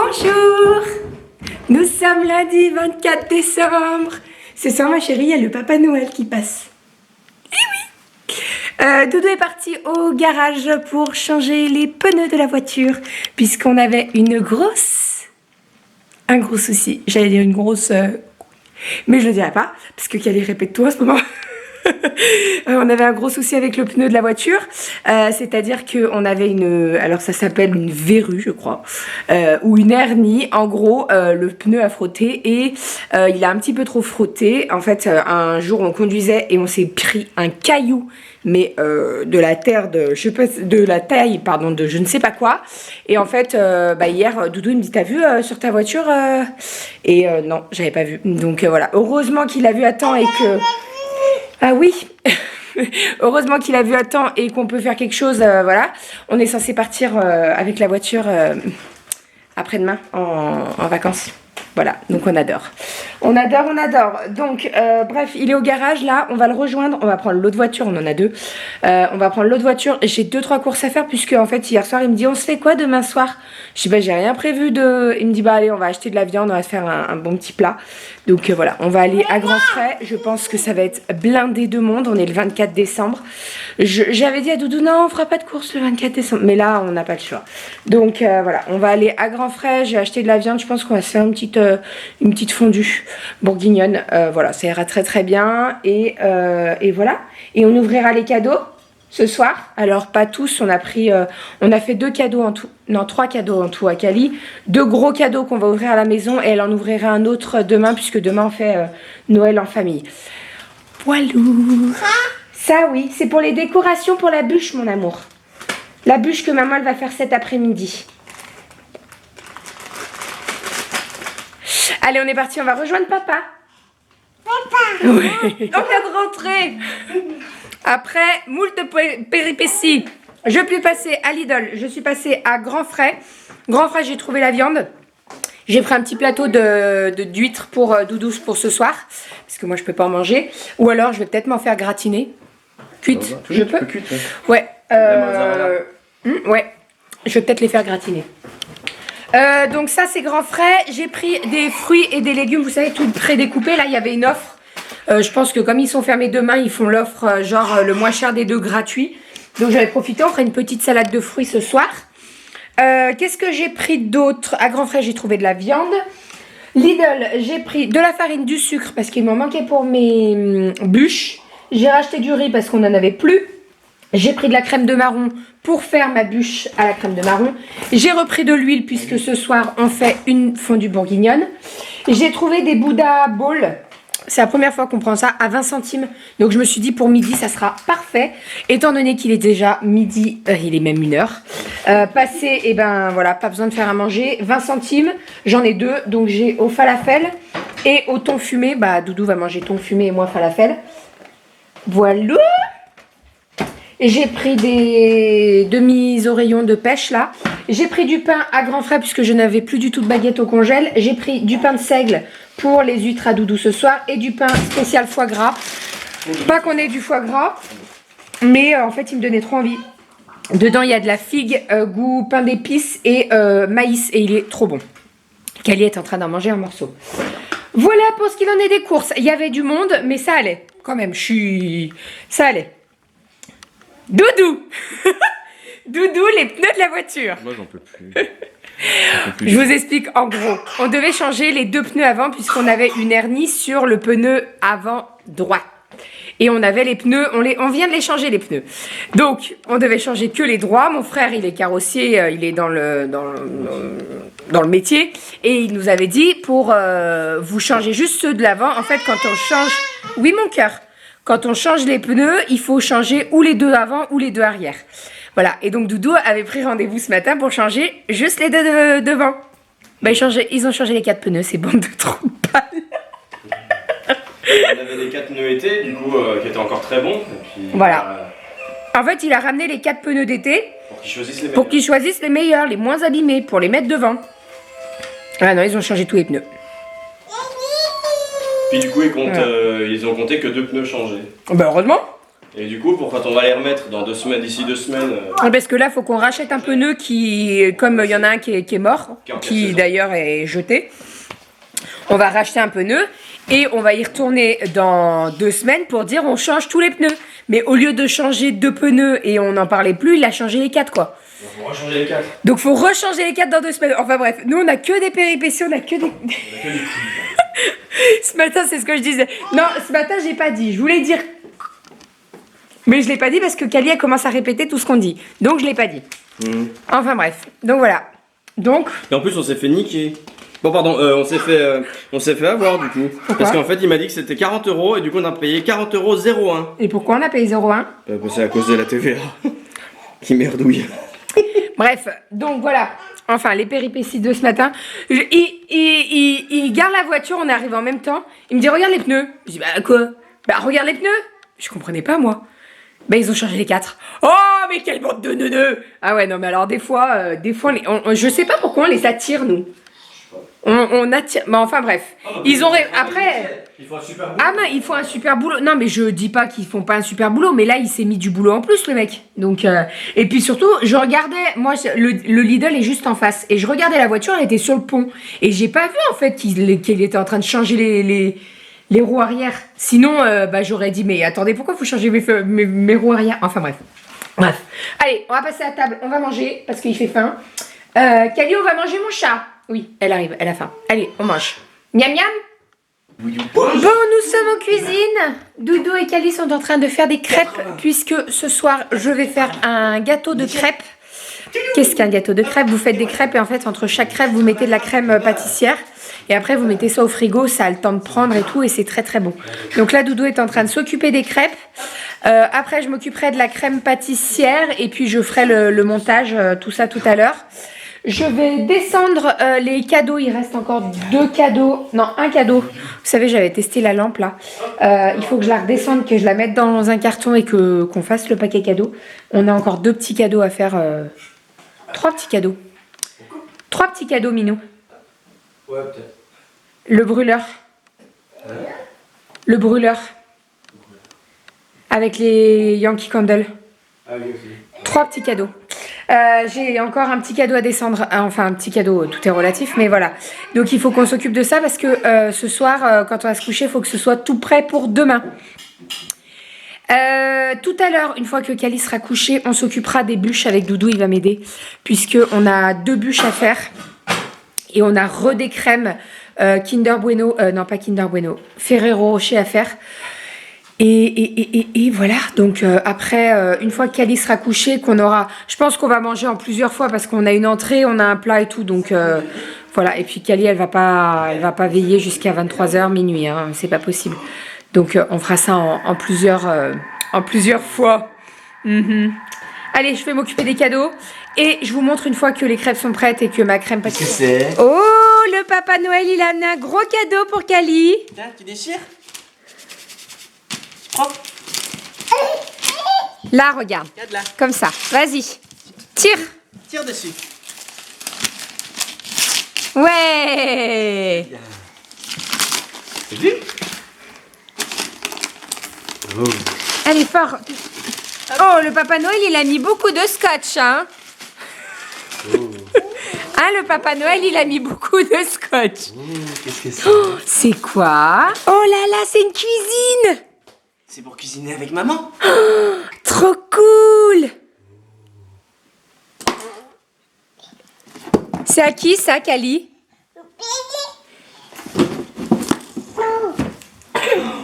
Bonjour! Nous sommes lundi 24 décembre. Ce soir, ma chérie, il y a le Papa Noël qui passe. Eh oui! Doudou est parti au garage pour changer les pneus de la voiture puisqu'on avait un gros souci. J'allais dire une grosse... mais je le dirai pas parce que Kali répète tout en ce moment. On avait un gros souci avec le pneu de la voiture, c'est-à-dire qu'on avait alors ça s'appelle une verrue je crois, ou une hernie. En gros, le pneu a frotté et il a un petit peu trop frotté. En fait, un jour on conduisait et on s'est pris un caillou, mais de la terre de la taille, pardon, de je ne sais pas quoi. Et en fait, hier, Doudou il me dit t'as vu sur ta voiture et non, j'avais pas vu. Donc voilà, heureusement qu'il a vu à temps et que... Ah oui. Heureusement qu'il a vu à temps et qu'on peut faire quelque chose, voilà. On est censé partir avec la voiture après-demain en vacances. Voilà, donc on adore. On adore, on adore. Donc, bref, il est au garage, là, on va le rejoindre. On va prendre l'autre voiture, on en a deux. On va prendre l'autre voiture. J'ai 2-3 courses à faire, puisque, en fait, hier soir, il me dit, on se fait quoi demain soir? Je dis, bah, j'ai rien prévu de... Il me dit, bah, allez, on va acheter de la viande, on va se faire un bon petit plat. Donc, voilà, on va aller à grands frais. Je pense que ça va être blindé de monde. On est le 24 décembre. J'avais dit à Doudou, non, on fera pas de course le 24 décembre. Mais là, on n'a pas le choix. Donc, voilà, on va aller à grands frais. J'ai acheté de la viande. Je pense qu'on va se faire une petite fondue bourguignonne. Voilà, ça ira très très bien. Et voilà. Et on ouvrira les cadeaux ce soir. Alors, pas tous. On a fait 2 cadeaux en tout. Non, 3 cadeaux en tout à Kali. 2 gros cadeaux qu'on va ouvrir à la maison. Et elle en ouvrira un autre demain, puisque demain on fait Noël en famille. Voilou. Ça, oui. C'est pour les décorations pour la bûche, mon amour. La bûche que maman elle va faire cet après-midi. Allez, on est parti, on va rejoindre papa. Papa. Oui. On vient de rentrer. Après moult péripéties, je suis passée à Lidl, je suis passée à Grand Frais. Grand Frais, j'ai trouvé la viande. J'ai pris un petit plateau d'huîtres pour Doudou pour ce soir. Parce que moi, je peux pas en manger. Ou alors, je vais peut-être m'en faire gratiner. Cuite, je peux. Cuite, ouais. Ouais. Je vais peut-être les faire gratiner. Donc ça c'est Grand Frais. J'ai pris des fruits et des légumes, vous savez, tout prédécoupé. Là il y avait une offre. Je pense que comme ils sont fermés demain, ils font l'offre genre le moins cher des deux gratuit. Donc j'avais profité, on fera une petite salade de fruits ce soir. Qu'est-ce que j'ai pris d'autre? À Grand Frais j'ai trouvé de la viande. Lidl, j'ai pris de la farine, du sucre parce qu'il m'en manquait pour mes bûches. J'ai racheté du riz parce qu'on n'en avait plus. J'ai pris de la crème de marron pour faire ma bûche à la crème de marron. J'ai repris de l'huile puisque ce soir on fait une fondue bourguignonne. J'ai trouvé des Bouddha Balls. C'est la première fois qu'on prend ça à 20 centimes. Donc je me suis dit pour midi ça sera parfait. Étant donné qu'il est déjà midi, il est même 1h. Passé, et ben voilà, pas besoin de faire à manger. 20 centimes, j'en ai 2. Donc j'ai au falafel et au thon fumé. Bah Doudou va manger thon fumé et moi falafel. Voilà. Et j'ai pris des demi-oreillons de pêche là. J'ai pris du pain à Grand Frais puisque je n'avais plus du tout de baguette au congèle. J'ai pris du pain de seigle pour les huîtres à Doudou ce soir. Et du pain spécial foie gras. Pas qu'on ait du foie gras, mais en fait il me donnait trop envie. Dedans il y a de la figue, goût pain d'épices et maïs. Et il est trop bon. Kali est en train d'en manger un morceau. Voilà pour ce qu'il en est des courses. Il y avait du monde mais ça allait. Quand même, ça allait. Doudou. Doudou, les pneus de la voiture. Moi, j'en peux plus. Je vous explique en gros. On devait changer les 2 pneus avant puisqu'on avait une hernie sur le pneu avant droit. Et on avait les pneus, on vient de les changer les pneus. Donc, on devait changer que les droits. Mon frère, il est carrossier, il est dans le métier. Et il nous avait dit, pour vous changer juste ceux de l'avant, en fait, quand on change... Oui, mon cœur. Quand on change les pneus, il faut changer ou les 2 avant ou les 2 arrière. Voilà, et donc Doudou avait pris rendez-vous ce matin pour changer juste les 2 devant. Bah, ils ont changé les 4 pneus, c'est bande de trous de balles. On avait les 4 pneus été, du coup, qui étaient encore très bons. Et puis, voilà. En fait, il a ramené les 4 pneus d'été pour qu'ils choisissent les meilleurs, les moins abîmés, pour les mettre devant. Ah non, ils ont changé tous les pneus. Puis du coup, ils ont compté que 2 pneus changés. Bah heureusement. Et du coup, pour quand on va les remettre dans 2 semaines, d'ici 2 semaines. Parce que là, il faut qu'on rachète un pneu qui, comme il y en a un qui est mort, qui d'ailleurs est jeté. On va racheter un pneu et on va y retourner dans 2 semaines pour dire on change tous les pneus. Mais au lieu de changer 2 pneus et on n'en parlait plus, il a changé les 4 quoi. Donc faut rechanger les 4. Donc faut rechanger les 4 dans 2 semaines. Enfin bref, nous on a que des péripéties, on a que des... Ce matin c'est ce que je disais. Non, ce matin j'ai pas dit, je voulais dire... Mais je l'ai pas dit parce que Kali elle commence à répéter tout ce qu'on dit. Donc je l'ai pas dit. Enfin bref, donc voilà. Donc... Et en plus on s'est fait niquer. Bon pardon, on s'est fait avoir du coup. Pourquoi? Parce qu'en fait il m'a dit que c'était 40 € et du coup on a payé 40 € 0,1. Et pourquoi on a payé 0,1? C'est à cause de la TVA. Qui merdouille. Bref, donc voilà. Enfin, les péripéties de ce matin. Il garde la voiture, on est arrivé en même temps. Il me dit, regarde les pneus. Je dis, bah quoi? Bah regarde les pneus. Je comprenais pas, moi. Bah ils ont changé les 4. Oh, mais quelle bande de neuneux! Ah ouais, non, mais alors des fois je sais pas pourquoi on les attire, nous. On attire... Mais enfin, bref. Ils ont... Après... Il faut un super boulot. Ah mais il faut un super boulot. Non mais je dis pas qu'ils font pas un super boulot, mais là il s'est mis du boulot en plus le mec. Donc et puis surtout je regardais, moi le Lidl est juste en face et je regardais la voiture, elle était sur le pont et j'ai pas vu en fait qu'il était en train de changer les roues arrière. Sinon bah j'aurais dit mais attendez pourquoi vous changez mes roues arrière. Enfin bref. Allez on va passer à table, on va manger parce qu'il fait faim. Kali on va manger mon chat. Oui elle arrive, elle a faim. Allez on mange. Miam miam. Bon, nous sommes en cuisine. Doudou et Kali sont en train de faire des crêpes puisque ce soir, je vais faire un gâteau de crêpes. Qu'est-ce qu'un gâteau de crêpes? Vous faites des crêpes et en fait, entre chaque crêpe, vous mettez de la crème pâtissière. Et après, vous mettez ça au frigo, ça a le temps de prendre et tout et c'est très très bon. Donc là, Doudou est en train de s'occuper des crêpes. Après, je m'occuperai de la crème pâtissière et puis je ferai le montage, tout ça tout à l'heure. Je vais descendre les cadeaux. Il reste encore 2 cadeaux. Non, un cadeau. Vous savez, j'avais testé la lampe là. Il faut que je la redescende, que je la mette dans un carton et qu'on fasse le paquet cadeau. On a encore 2 petits cadeaux à faire. 3 petits cadeaux. 3 petits cadeaux, Minou. Ouais, peut-être. Le brûleur. Le brûleur. Avec les Yankee Candle. Ah oui, aussi. 3 petits cadeaux. J'ai encore un petit cadeau à descendre. Enfin, un petit cadeau, tout est relatif, mais voilà. Donc, il faut qu'on s'occupe de ça parce que ce soir, quand on va se coucher, il faut que ce soit tout prêt pour demain. Tout à l'heure, une fois que Kali sera couché, on s'occupera des bûches avec Doudou, il va m'aider. Puisqu'on a 2 bûches à faire. Et on a des crèmes Kinder Bueno, non pas Kinder Bueno, Ferrero Rocher à faire. Et voilà, donc après, une fois que Kali sera couché, qu'on aura... Je pense qu'on va manger en plusieurs fois parce qu'on a une entrée, on a un plat et tout, donc voilà. Et puis Kali, elle va pas veiller jusqu'à 23 h, minuit, hein, c'est pas possible. Donc on fera ça en plusieurs fois. Allez, je vais m'occuper des cadeaux et je vous montre une fois que les crêpes sont prêtes et que ma crème pâtissière... Qu'est-ce que c'est? Oh, le Papa Noël, il a amené un gros cadeau pour Kali. Tiens, tu déchires? Prends. Là, regarde. Regarde là. Comme ça. Vas-y. Tire. Tire dessus. Ouais. C'est vu? Oh. Elle est fort. Oh, le Papa Noël, il a mis beaucoup de scotch, hein. Oh. Hein, le Papa Noël, il a mis beaucoup de scotch. Oh, qu'est-ce que c'est? Oh, c'est quoi? Oh là là, c'est une cuisine. C'est pour cuisiner avec maman. Oh, trop cool. C'est à qui ça, Kali?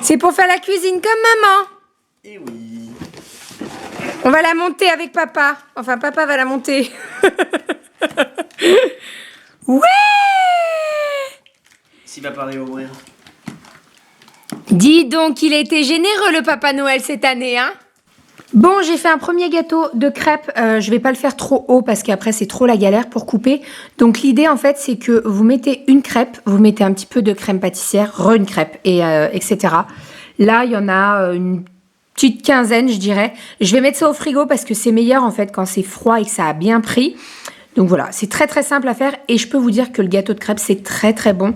C'est pour faire la cuisine comme maman. Eh oui. On va la monter avec papa. Enfin, papa va la monter. Ouais. S'il va parler ouvrir. Dis donc, il a été généreux le Papa Noël cette année, hein? Bon, j'ai fait un premier gâteau de crêpes. Je vais pas le faire trop haut parce qu'après c'est trop la galère pour couper. Donc l'idée en fait c'est que vous mettez une crêpe, vous mettez un petit peu de crème pâtissière, une crêpe et etc. Là il y en a une petite quinzaine je dirais. Je vais mettre ça au frigo parce que c'est meilleur en fait quand c'est froid et que ça a bien pris. Donc voilà, c'est très très simple à faire et je peux vous dire que le gâteau de crêpes c'est très très bon.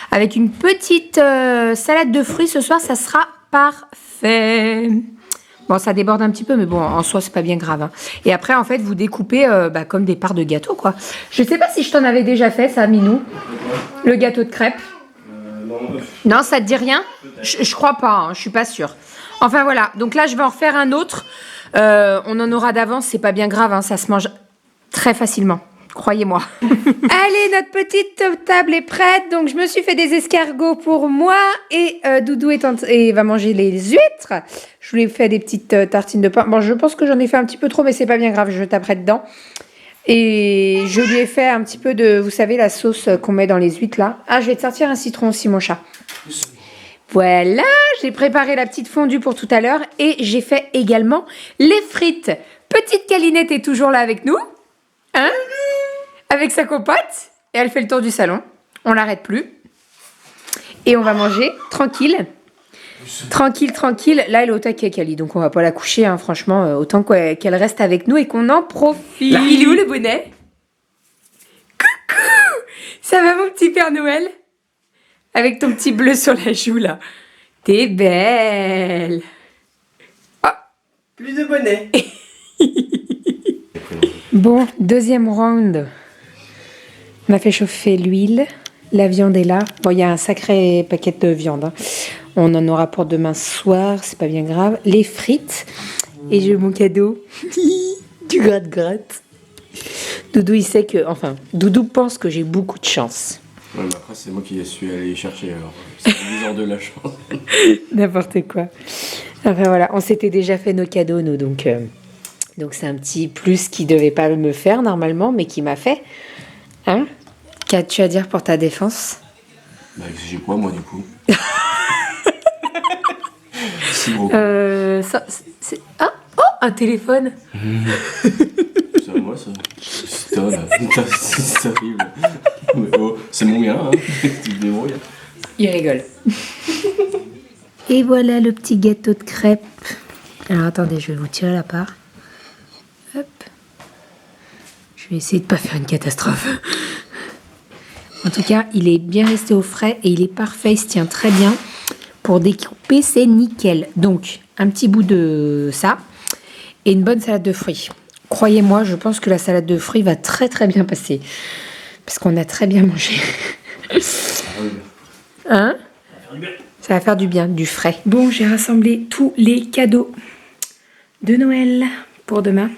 Avec une petite salade de fruits ce soir, ça sera parfait. Bon, ça déborde un petit peu, mais bon, en soi, c'est pas bien grave. Hein. Et après, en fait, vous découpez comme des parts de gâteau, quoi. Je sais pas si je t'en avais déjà fait, ça, Minou. Le gâteau de crêpes. Non, ça te dit rien? Je crois pas, hein, je suis pas sûre. Enfin, voilà. Donc là, je vais en refaire un autre. On en aura d'avance, c'est pas bien grave, hein, ça se mange très facilement. Croyez-moi. Allez, notre petite table est prête. Donc, je me suis fait des escargots pour moi. Et Doudou va manger les huîtres. Je lui ai fait des petites tartines de pain. Bon, je pense que j'en ai fait un petit peu trop, mais c'est pas bien grave. Je taperai dedans. Et je lui ai fait un petit peu de, vous savez, la sauce qu'on met dans les huîtres, là. Ah, je vais te sortir un citron aussi, mon chat. Voilà, j'ai préparé la petite fondue pour tout à l'heure. Et j'ai fait également les frites. Petite Calinette est toujours là avec nous. Hein? Avec sa copote, et elle fait le tour du salon. On l'arrête plus. Et on va manger tranquille. Tranquille, tranquille. Là, elle est au taquet, Cali, donc on va pas la coucher, hein, franchement. Autant qu'elle reste avec nous et qu'on en profite. Là, il est où le bonnet? Coucou! Ça va, mon petit Père Noël? Avec ton petit bleu sur la joue, là. T'es belle. Oh. Plus de bonnet. Bon, deuxième round. On a fait chauffer l'huile. La viande est là. Bon, il y a un sacré paquet de viande. Hein. On en aura pour demain soir. C'est pas bien grave. Les frites. Et j'ai mon cadeau. Du gratte-gratte. Doudou, il sait que... Enfin, Doudou pense que j'ai beaucoup de chance. Ouais, mais après, c'est moi qui suis allé chercher. Alors, c'est bizarre de la chance. N'importe quoi. Enfin, voilà. On s'était déjà fait nos cadeaux, nous. Donc c'est un petit plus qui devait pas me faire, normalement, mais qui m'a fait. Hein? Qu'as-tu à dire pour ta défense? Bah, j'ai quoi, moi, du coup? Si gros. Ah! Oh! Un téléphone! C'est à moi, ça. C'est toi, là. C'est horrible. Mais oh, c'est mon gars, hein. Tu te débrouilles. Il rigole. Et voilà le petit gâteau de crêpes. Alors, attendez, je vais vous tirer la part. Hop. Je vais essayer de pas faire une catastrophe. En tout cas, il est bien resté au frais et il est parfait, il se tient très bien. Pour découper, c'est nickel. Donc, un petit bout de ça et une bonne salade de fruits. Croyez-moi, je pense que la salade de fruits va très très bien passer. Parce qu'on a très bien mangé. Hein? Ça va faire du bien, du frais. Bon, j'ai rassemblé tous les cadeaux de Noël pour demain.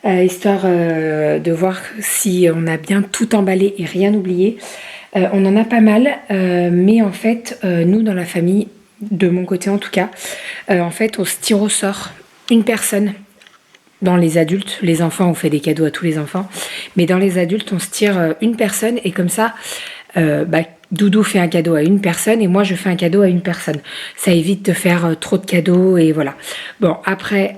Histoire de voir si on a bien tout emballé et rien oublié. On en a pas mal, mais en fait, nous dans la famille, de mon côté en tout cas, en fait on se tire au sort une personne. Dans les adultes, les enfants, on fait des cadeaux à tous les enfants, mais dans les adultes, on se tire une personne et comme ça, Doudou fait un cadeau à une personne et moi je fais un cadeau à une personne. Ça évite de faire trop de cadeaux et voilà. Bon, après,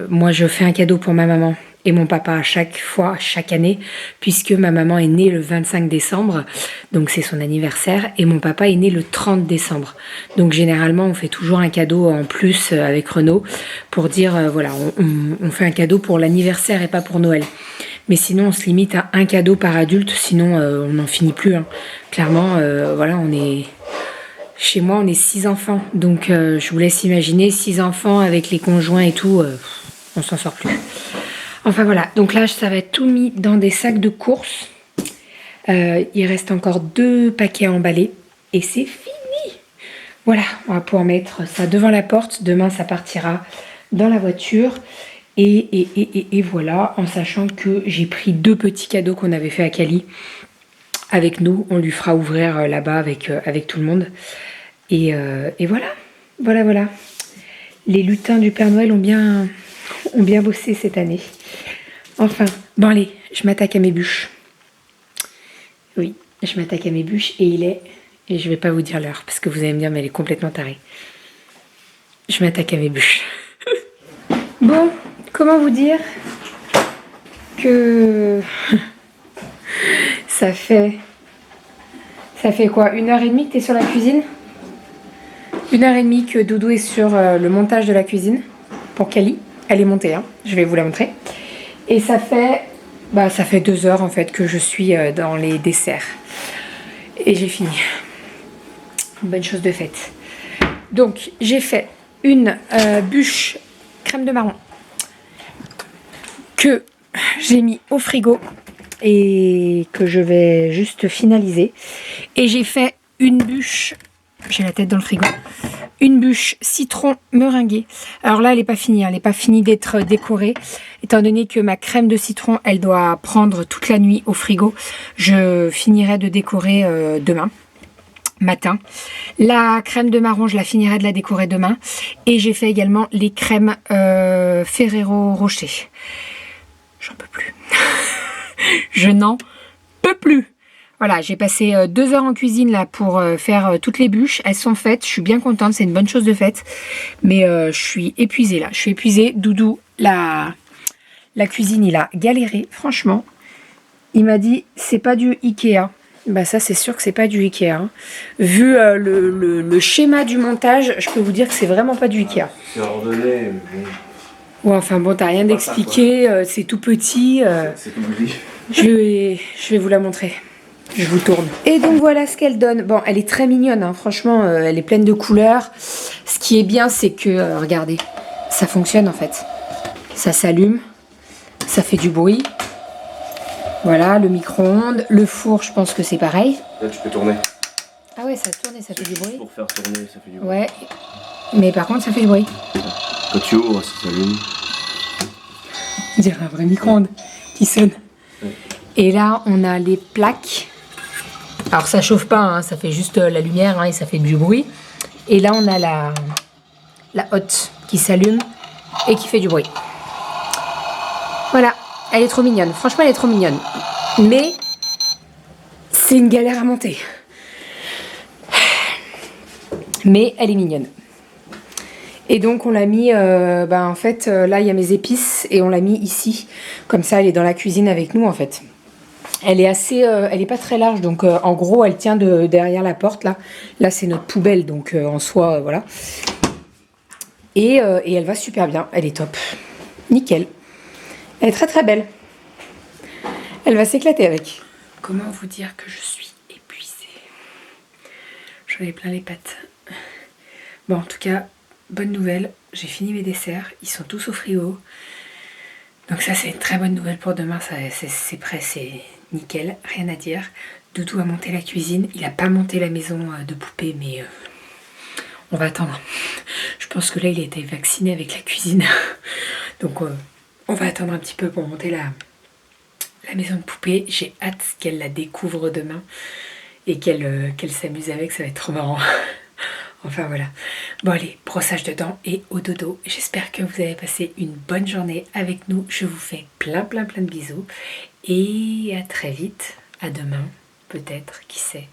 moi je fais un cadeau pour ma maman et mon papa à chaque fois, chaque année, puisque ma maman est née le 25 décembre, donc c'est son anniversaire, et mon papa est né le 30 décembre. Donc généralement, on fait toujours un cadeau en plus avec Renaud pour dire, voilà, on fait un cadeau pour l'anniversaire et pas pour Noël. Mais sinon, on se limite à un cadeau par adulte, sinon on n'en finit plus. Hein. Clairement, voilà, chez moi, on est 6 enfants, donc je vous laisse imaginer, 6 enfants avec les conjoints et tout, on s'en sort plus. Enfin voilà, donc là, ça va être tout mis dans des sacs de course. Il reste encore 2 paquets à emballer et c'est fini. Voilà, on va pouvoir mettre ça devant la porte. Demain, ça partira dans la voiture. Et voilà, en sachant que j'ai pris 2 petits cadeaux qu'on avait fait à Cali avec nous. On lui fera ouvrir là-bas avec tout le monde. Et voilà, voilà. Les lutins du Père Noël ont bien bossé cette année. Enfin, bon allez, je m'attaque à mes bûches. Oui, je m'attaque à mes bûches et je vais pas vous dire l'heure parce que vous allez me dire mais elle est complètement tarée. Je m'attaque à mes bûches. Bon, comment vous dire que ça fait quoi, 1h30 que t'es sur la cuisine? 1h30 que Doudou est sur le montage de la cuisine pour Cali. Elle est montée, hein, je vais vous la montrer. Et ça fait 2 heures en fait que je suis dans les desserts. Et j'ai fini. Bonne chose de faite. Donc j'ai fait une bûche crème de marron que j'ai mis au frigo et que je vais juste finaliser. Et j'ai fait une bûche, j'ai la tête dans le frigo, une bûche citron meringuée. Alors là, elle n'est pas finie, elle n'est pas finie d'être décorée. Étant donné que ma crème de citron, elle doit prendre toute la nuit au frigo, je finirai de décorer demain matin. La crème de marron, je la finirai de la décorer demain. Et j'ai fait également les crèmes Ferrero Rocher. J'en peux plus. Je n'en peux plus. Voilà, j'ai passé 2 heures en cuisine là pour faire toutes les bûches. Elles sont faites, je suis bien contente, c'est une bonne chose de faite. Mais je suis épuisée là, je suis épuisée. Doudou, la cuisine, il a galéré, franchement. Il m'a dit, c'est pas du Ikea. Bah ça, c'est sûr que c'est pas du Ikea. Hein. Vu le schéma du montage, je peux vous dire que c'est vraiment pas du Ikea. C'est ordonné, Ouais, enfin bon, t'as rien d'expliqué, c'est tout petit. c'est tout gris. Je vais vous la montrer. Je vous tourne. Et donc voilà ce qu'elle donne. Bon, elle est très mignonne, hein. Franchement, elle est pleine de couleurs. Ce qui est bien, c'est que, regardez, ça fonctionne en fait. Ça s'allume, ça fait du bruit. Voilà, le micro-ondes, le four, je pense que c'est pareil. Là, tu peux tourner. Ah ouais, ça tourne et ça fait du bruit. Pour faire tourner, ça fait du bruit. Ouais, mais par contre, ça fait du bruit. Quand tu ouvres, ça s'allume. On dirait un vrai micro-ondes qui sonne. Ouais. Et là, on a les plaques. Alors, ça chauffe pas, hein, ça fait juste la lumière, hein, et ça fait du bruit. Et là, on a la hotte qui s'allume et qui fait du bruit. Voilà, elle est trop mignonne. Franchement, elle est trop mignonne. Mais c'est une galère à monter. Mais elle est mignonne. Et donc on l'a mis, en fait, là il y a mes épices et on l'a mis ici. Comme ça, elle est dans la cuisine avec nous en fait. Elle est assez, elle est pas très large, donc en gros elle tient derrière la porte là. Là c'est notre poubelle, donc en soi, voilà. Et elle va super bien, elle est top. Nickel. Elle est très très belle. Elle va s'éclater avec. Comment vous dire que je suis épuisée? J'en ai plein les pattes. Bon, en tout cas, bonne nouvelle, j'ai fini mes desserts, ils sont tous au frigo. Donc ça, c'est une très bonne nouvelle pour demain, c'est prêt, c'est nickel, rien à dire. Doudou a monté la cuisine, il n'a pas monté la maison de poupée, mais on va attendre. Je pense que là, il a été vacciné avec la cuisine. Donc on va attendre un petit peu pour monter la maison de poupée. J'ai hâte qu'elle la découvre demain et qu'elle s'amuse avec, ça va être trop marrant. Enfin voilà. Bon allez, brossage de dents et au dodo. J'espère que vous avez passé une bonne journée avec nous. Je vous fais plein de bisous. Et à très vite. À demain, peut-être, qui sait.